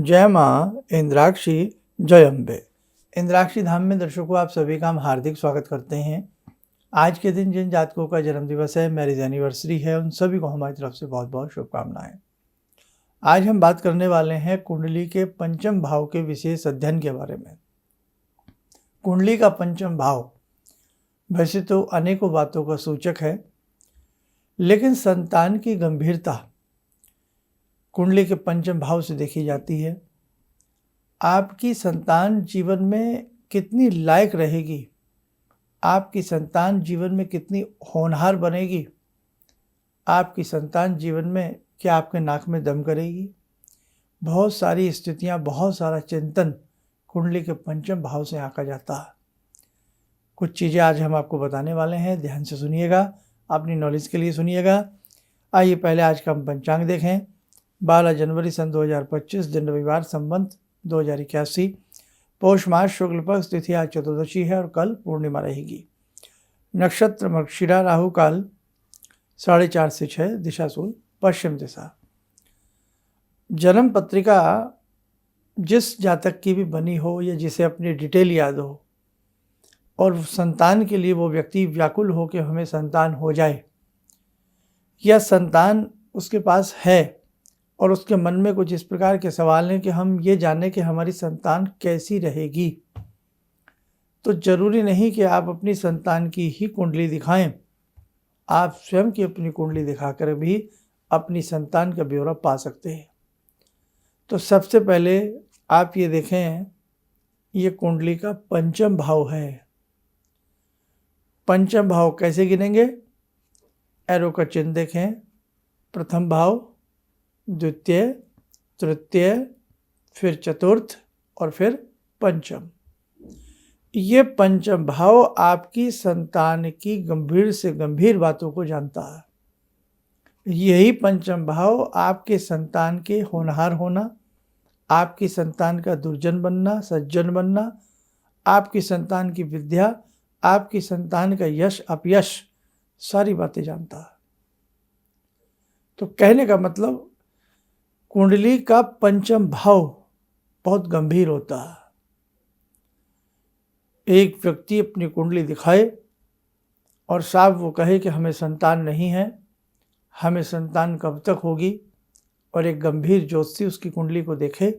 जय माँ इंद्राक्षी, जय अम्बे। इंद्राक्षी धाम में दर्शकों आप सभी का हम हार्दिक स्वागत करते हैं। आज के दिन जिन जातकों का जन्म दिवस है, मैरिज एनिवर्सरी है, उन सभी को हमारी तरफ से बहुत बहुत शुभकामनाएं। आज हम बात करने वाले हैं कुंडली के पंचम भाव के विशेष अध्ययन के बारे में। कुंडली का पंचम भाव वैसे तो अनेकों बातों का सूचक है, लेकिन संतान की गंभीरता कुंडली के पंचम भाव से देखी जाती है। आपकी संतान जीवन में कितनी लायक रहेगी, आपकी संतान जीवन में कितनी होनहार बनेगी, आपकी संतान जीवन में क्या आपके नाक में दम करेगी, बहुत सारी स्थितियां, बहुत सारा चिंतन कुंडली के पंचम भाव से आंका जाता है। कुछ चीज़ें आज हम आपको बताने वाले हैं, ध्यान से सुनिएगा, अपनी नॉलेज के लिए सुनिएगा। आइए पहले आज का हम पंचांग देखें। 12 जनवरी सन 2025, दिन रविवार, संवत 2081, पौष मास शुक्ल पक्ष, तिथि आज चतुर्दशी है और कल पूर्णिमा रहेगी। नक्षत्र मृगशिरा, राहु काल 4:30 से 6, दिशा सूल पश्चिम दिशा। जन्म पत्रिका जिस जातक की भी बनी हो या जिसे अपनी डिटेल याद हो और संतान के लिए वो व्यक्ति व्याकुल हो कि हमें संतान हो जाए, या संतान उसके पास है और उसके मन में कुछ इस प्रकार के सवाल हैं कि हम ये जानें कि हमारी संतान कैसी रहेगी, तो ज़रूरी नहीं कि आप अपनी संतान की ही कुंडली दिखाएं। आप स्वयं की अपनी कुंडली दिखाकर भी अपनी संतान का ब्यौरा पा सकते हैं। तो सबसे पहले आप ये देखें, ये कुंडली का पंचम भाव है। पंचम भाव कैसे गिनेंगे? एरो का चिन्ह देखें। प्रथम भाव, द्वितीय, तृतीय, फिर चतुर्थ और फिर पंचम। ये पंचम भाव आपकी संतान की गंभीर से गंभीर बातों को जानता है। यही पंचम भाव आपके संतान के होनहार होना, आपकी संतान का दुर्जन बनना, सज्जन बनना, आपकी संतान की विद्या, आपकी संतान का यश अपयश, सारी बातें जानता है। तो कहने का मतलब, कुंडली का पंचम भाव बहुत गंभीर होता है। एक व्यक्ति अपनी कुंडली दिखाए और साफ वो कहे कि हमें संतान नहीं है, हमें संतान कब तक होगी, और एक गंभीर ज्योतिषी उसकी कुंडली को देखे,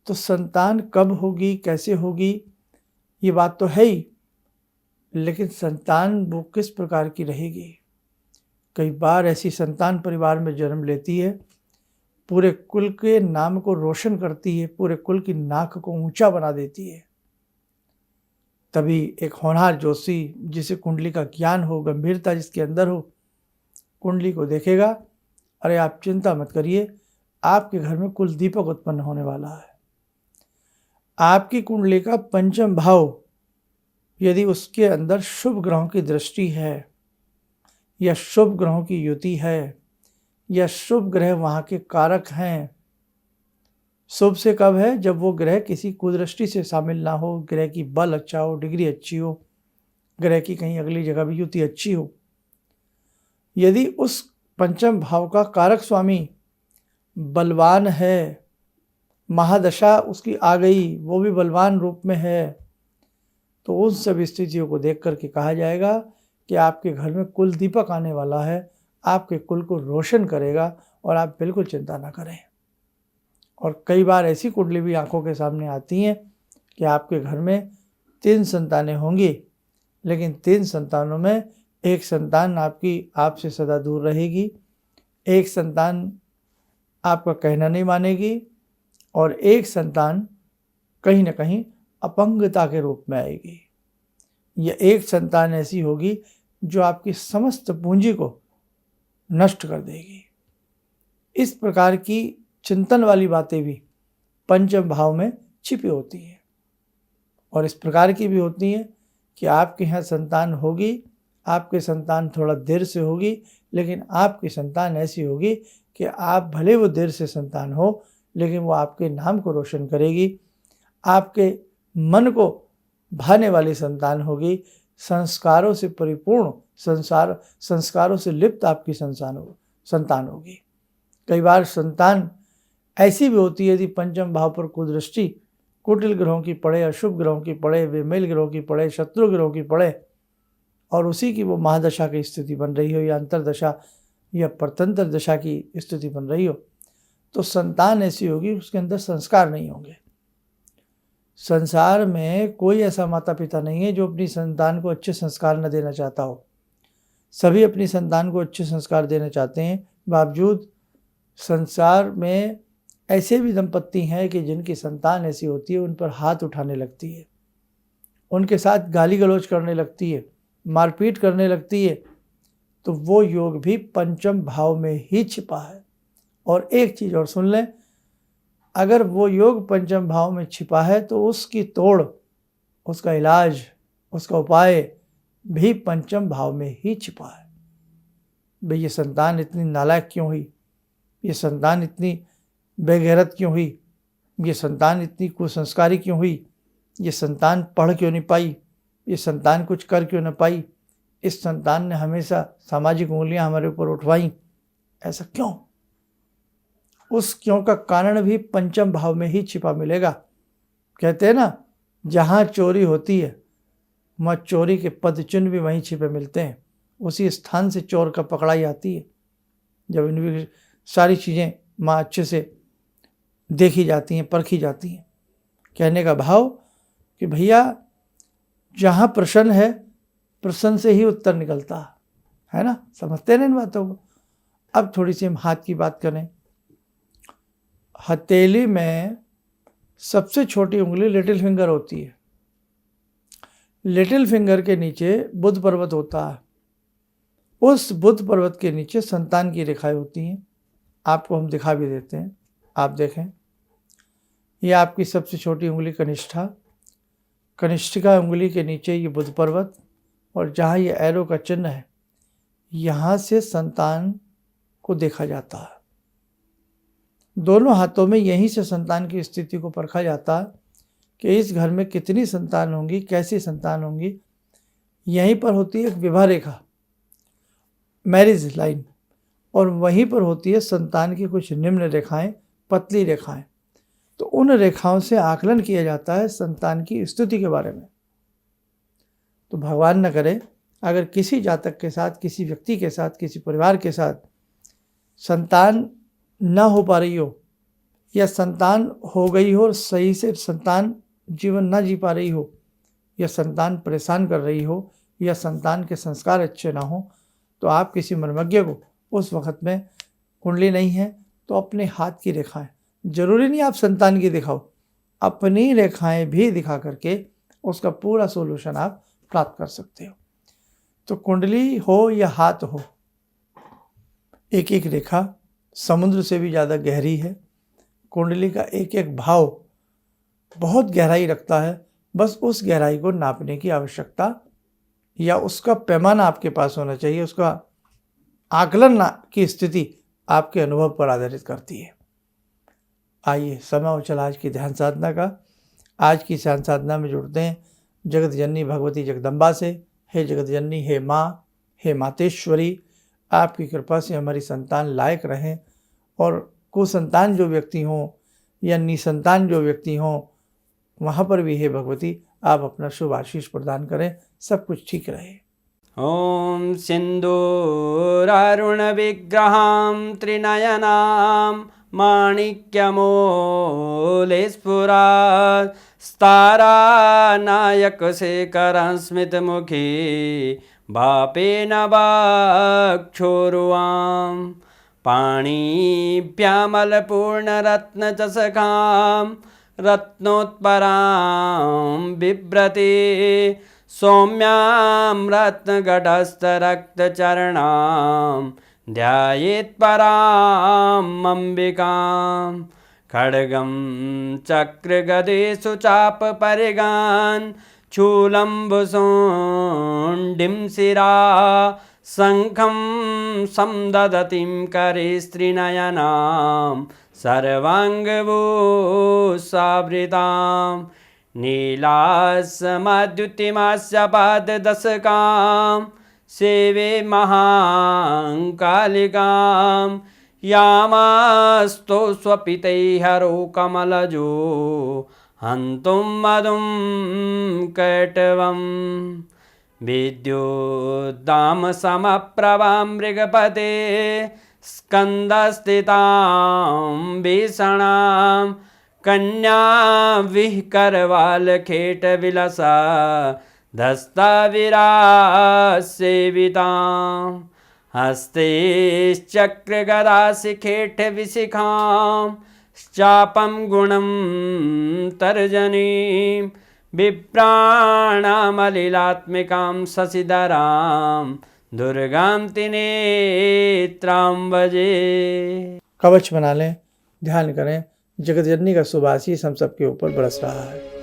तो संतान कब होगी, कैसे होगी, ये बात तो है ही, लेकिन संतान वो किस प्रकार की रहेगी। कई बार ऐसी संतान परिवार में जन्म लेती है, पूरे कुल के नाम को रोशन करती है, पूरे कुल की नाक को ऊंचा बना देती है। तभी एक होनहार ज्योतिषी जिसे कुंडली का ज्ञान हो, गंभीरता जिसके अंदर हो, कुंडली को देखेगा, अरे आप चिंता मत करिए, आपके घर में कुल दीपक उत्पन्न होने वाला है। आपकी कुंडली का पंचम भाव यदि उसके अंदर शुभ ग्रहों की दृष्टि है, या शुभ ग्रहों की युति है, या शुभ ग्रह वहाँ के कारक हैं। शुभ से कब है? जब वो ग्रह किसी कुदृष्टि से शामिल ना हो, ग्रह की बल अच्छा हो, डिग्री अच्छी हो, ग्रह की कहीं अगली जगह भी युति अच्छी हो। यदि उस पंचम भाव का कारक स्वामी बलवान है, महादशा उसकी आ गई, वो भी बलवान रूप में है, तो उन सब स्थितियों को देख करके कहा जाएगा कि आपके घर में कुल दीपक आने वाला है, आपके कुल को रोशन करेगा, और आप बिल्कुल चिंता ना करें। और कई बार ऐसी कुंडली भी आंखों के सामने आती हैं कि आपके घर में 3 संतानें होंगी, लेकिन 3 संतानों में एक संतान आपसे सदा दूर रहेगी, एक संतान आपका कहना नहीं मानेगी, और एक संतान कहीं ना कहीं अपंगता के रूप में आएगी। यह एक संतान ऐसी होगी जो आपकी समस्त पूंजी को नष्ट कर देगी। इस प्रकार की चिंतन वाली बातें भी पंचम भाव में छिपी होती हैं। और इस प्रकार की भी होती हैं कि आपके यहाँ संतान होगी, आपकी संतान थोड़ा देर से होगी, लेकिन आपकी संतान ऐसी होगी कि आप भले वो देर से संतान हो, लेकिन वो आपके नाम को रोशन करेगी, आपके मन को भाने वाली संतान होगी, संस्कारों से परिपूर्ण, संस्कारों से लिप्त आपकी संतान होगी। कई बार संतान ऐसी भी होती है यदि पंचम भाव पर कुदृष्टि कुटिल ग्रहों की पड़े, अशुभ ग्रहों की पड़े, विमेल ग्रहों की पड़े, शत्रु ग्रहों की पड़े और उसी की वो महादशा की स्थिति बन रही हो या अंतरदशा या परतंत्र दशा की स्थिति बन रही हो, तो संतान ऐसी होगी उसके अंदर संस्कार नहीं होंगे। संसार में कोई ऐसा माता पिता नहीं है जो अपनी संतान को अच्छे संस्कार न देना चाहता हो। सभी अपनी संतान को अच्छे संस्कार देना चाहते हैं, बावजूद संसार में ऐसे भी दंपत्ति हैं कि जिनकी संतान ऐसी होती है उन पर हाथ उठाने लगती है, उनके साथ गाली गलौज करने लगती है, मारपीट करने लगती है, तो वो योग भी पंचम भाव में ही छिपा है। और एक चीज़ और सुन लें, अगर वो योग पंचम भाव में छिपा है तो उसकी तोड़, उसका इलाज, उसका उपाय भी पंचम भाव में ही छिपा है। भाई ये संतान इतनी नालायक क्यों हुई, ये संतान इतनी बेगैरत क्यों हुई, ये संतान इतनी कुसंस्कारी क्यों हुई, ये संतान पढ़ क्यों नहीं पाई, ये संतान कुछ कर क्यों न पाई, इस संतान ने हमेशा सामाजिक उंगलियां हमारे ऊपर उठवाई, ऐसा क्यों? उस क्यों का कारण भी पंचम भाव में ही छिपा मिलेगा। कहते हैं ना, जहाँ चोरी होती है वहाँ चोरी के पदचिन्ह भी वहीं छिपे मिलते हैं। उसी स्थान से चोर का पकड़ाई आती है जब इन सारी चीज़ें माँ अच्छे से देखी जाती हैं, परखी जाती हैं। कहने का भाव कि भैया जहाँ प्रश्न है, प्रश्न से ही उत्तर निकलता है ना। समझते हैं इन बातों को। अब थोड़ी सी हम हाथ की बात करें। हथेली में सबसे छोटी उंगली लिटिल फिंगर होती है। लिटिल फिंगर के नीचे बुध पर्वत होता है। उस बुध पर्वत के नीचे संतान की रेखाएं होती हैं। आपको हम दिखा भी देते हैं, आप देखें। यह आपकी सबसे छोटी उंगली कनिष्ठा, कनिष्ठिका उंगली के नीचे ये बुध पर्वत, और जहाँ ये एरो का चिन्ह है यहाँ से संतान को देखा जाता है। दोनों हाथों में यहीं से संतान की स्थिति को परखा जाता है कि इस घर में कितनी संतान होंगी, कैसी संतान होंगी। यहीं पर होती है एक विवाह रेखा, मैरिज लाइन, और वहीं पर होती है संतान की कुछ निम्न रेखाएं, पतली रेखाएं। तो उन रेखाओं से आकलन किया जाता है संतान की स्थिति के बारे में। तो भगवान न करे अगर किसी जातक के साथ, किसी व्यक्ति के साथ, किसी परिवार के साथ संतान न हो पा रही हो, या संतान हो गई हो और सही से संतान जीवन न जी पा रही हो, या संतान परेशान कर रही हो, या संतान के संस्कार अच्छे ना हो, तो आप किसी मर्मज्ञ को उस वक्त में कुंडली नहीं है तो अपने हाथ की रेखाएं, जरूरी नहीं आप संतान की दिखाओ, अपनी रेखाएं भी दिखा करके उसका पूरा सोल्यूशन आप प्राप्त कर सकते हो। तो कुंडली हो या हाथ हो, एक एक रेखा समुद्र से भी ज़्यादा गहरी है। कुंडली का एक एक भाव बहुत गहराई रखता है। बस उस गहराई को नापने की आवश्यकता या उसका पैमाना आपके पास होना चाहिए, उसका आकलन की स्थिति आपके अनुभव पर आधारित करती है। आइए समय हो चला आज की ध्यान साधना का। आज की ध्यान साधना में जुड़ते हैं जगत जननी भगवती जगदम्बा से। हे जगत जननी, हे माँ, हे मातेश्वरी, आपकी कृपा से हमारी संतान लायक रहें, और कुसंतान जो व्यक्ति हों या निसंतान जो व्यक्ति हों, वहाँ पर भी हे भगवती आप अपना शुभ आशीष प्रदान करें, सब कुछ ठीक रहे। ॐ सिन्दूरारुण विग्रहां त्रिनयनां माणिक्यमूले स्फुरात् स्तारानायकशेखरं स्मितमुखी भापेन वक्षोरुवां पाणिभ्यामलपूर्णरत्नचषकां रत्नोत्परां बिभ्रति सौम्यां रत्नघटस्थरक्तचरणां ध्यायेत्पराम् अम्बिकां खड्गं चक्रगदेषु चापपरिगान् शूलम्बुशोण्डिं शिरा शङ्खं संदधतीं करे स्त्रीनयनां सर्वाङ्गभूषावृतां नीलासमद्युतिमास्य पाददशकां सेवे महाकालिकां यामास्तो स्वपितैहरो कमलजो हन्तुं मधुं कैटवम् विद्युद्दाम समप्रभां मृगपते स्कन्दस्थितां भीषणां कन्या विहकरवालखेटविलसा धस्ताविरासेवितां हस्तैश्चक्रगदाशिखेटविशिखां चापं गुणं तर्जनीं विप्राणामलिलात्मिकां शशिधरां दुर्गां त्रिनेत्रां भजे। कवच बना लें, ध्यान करें, जगतजननी का शुभ आशीष हम सबके ऊपर बरस रहा है।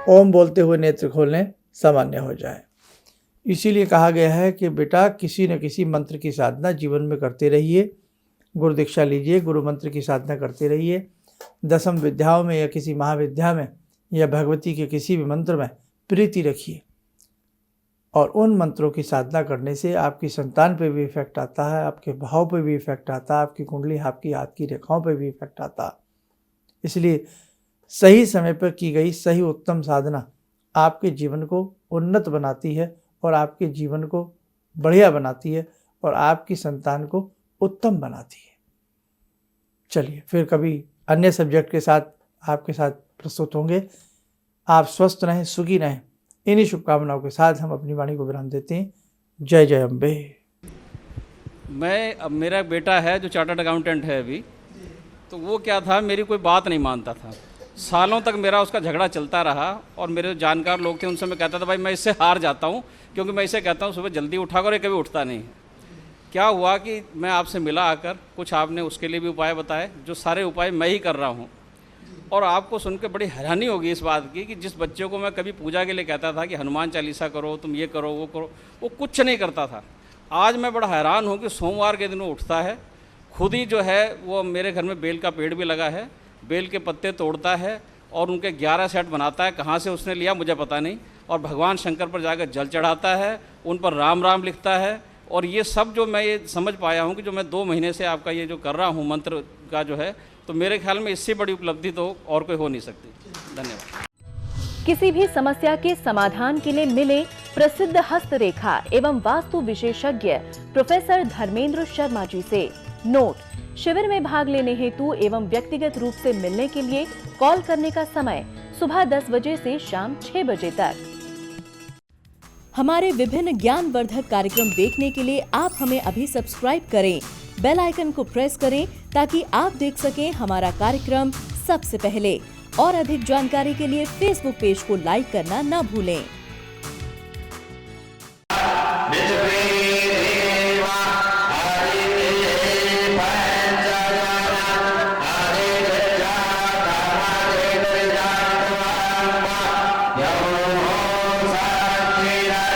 ओम बोलते हुए नेत्र खोलें, सामान्य हो जाए। इसीलिए कहा गया है कि बेटा किसी न किसी मंत्र की साधना जीवन में करते रहिए, गुरु दीक्षा लीजिए, गुरु मंत्र की साधना करते रहिए। दसम विद्याओं में या किसी महाविद्या में या भगवती के किसी भी मंत्र में प्रीति रखिए, और उन मंत्रों की साधना करने से आपकी संतान पे भी इफेक्ट आता है, आपके भाव पे भी इफेक्ट आता है, आपकी कुंडली, आपकी हाथ की रेखाओं पे भी इफेक्ट आता है। इसलिए सही समय पर की गई सही उत्तम साधना आपके जीवन को उन्नत बनाती है और आपके जीवन को बढ़िया बनाती है और आपकी संतान को उत्तम बनाती है। चलिए फिर कभी अन्य सब्जेक्ट के साथ आपके साथ प्रस्तुत होंगे। आप स्वस्थ रहें, सुखी रहें, इन्हीं शुभकामनाओं के साथ हम अपनी वाणी को विराम देते हैं। जय जय अम्बे। अब मेरा बेटा है जो चार्टर्ड अकाउंटेंट है अभी, तो वो क्या था, मेरी कोई बात नहीं मानता था। सालों तक मेरा उसका झगड़ा चलता रहा और मेरे जो जानकार लोग थे उनसे मैं कहता था भाई मैं इससे हार जाता हूँ, क्योंकि मैं इसे कहता हूँ सुबह जल्दी उठा कर, ये कभी उठता नहीं है। क्या हुआ कि मैं आपसे मिला आकर, कुछ आपने उसके लिए भी उपाय बताए, जो सारे उपाय मैं ही कर रहा हूँ। और आपको सुन के बड़ी हैरानी होगी इस बात की कि जिस बच्चे को मैं कभी पूजा के लिए कहता था कि हनुमान चालीसा करो, तुम ये करो, वो करो, वो कुछ नहीं करता था। आज मैं बड़ा हैरान हूँ कि सोमवार के दिन वो उठता है, खुद ही जो है वो मेरे घर में बेल का पेड़ भी लगा है, बेल के पत्ते तोड़ता है और उनके 11 सेट बनाता है। कहाँ से उसने लिया मुझे पता नहीं। और भगवान शंकर पर जाकर जल चढ़ाता है, उन पर राम राम लिखता है। और ये सब जो मैं ये समझ पाया हूँ कि जो मैं 2 महीने से आपका ये जो कर रहा हूँ मंत्र का जो है, तो मेरे ख्याल में इससे बड़ी उपलब्धि तो और कोई हो नहीं सकती। धन्यवाद। किसी भी समस्या के समाधान के लिए मिले प्रसिद्ध हस्तरेखा एवं वास्तु विशेषज्ञ प्रोफेसर धर्मेंद्र शर्मा जी से। नोट: शिविर में भाग लेने हेतु एवं व्यक्तिगत रूप से मिलने के लिए कॉल करने का समय सुबह 10 बजे से शाम 6 बजे तक। हमारे विभिन्न ज्ञानवर्धक कार्यक्रम देखने के लिए आप हमें अभी सब्सक्राइब करें, बेल आइकन को प्रेस करें ताकि आप देख सकें हमारा कार्यक्रम सबसे पहले। और अधिक जानकारी के लिए फेसबुक पेज को लाइक करना न भूलें।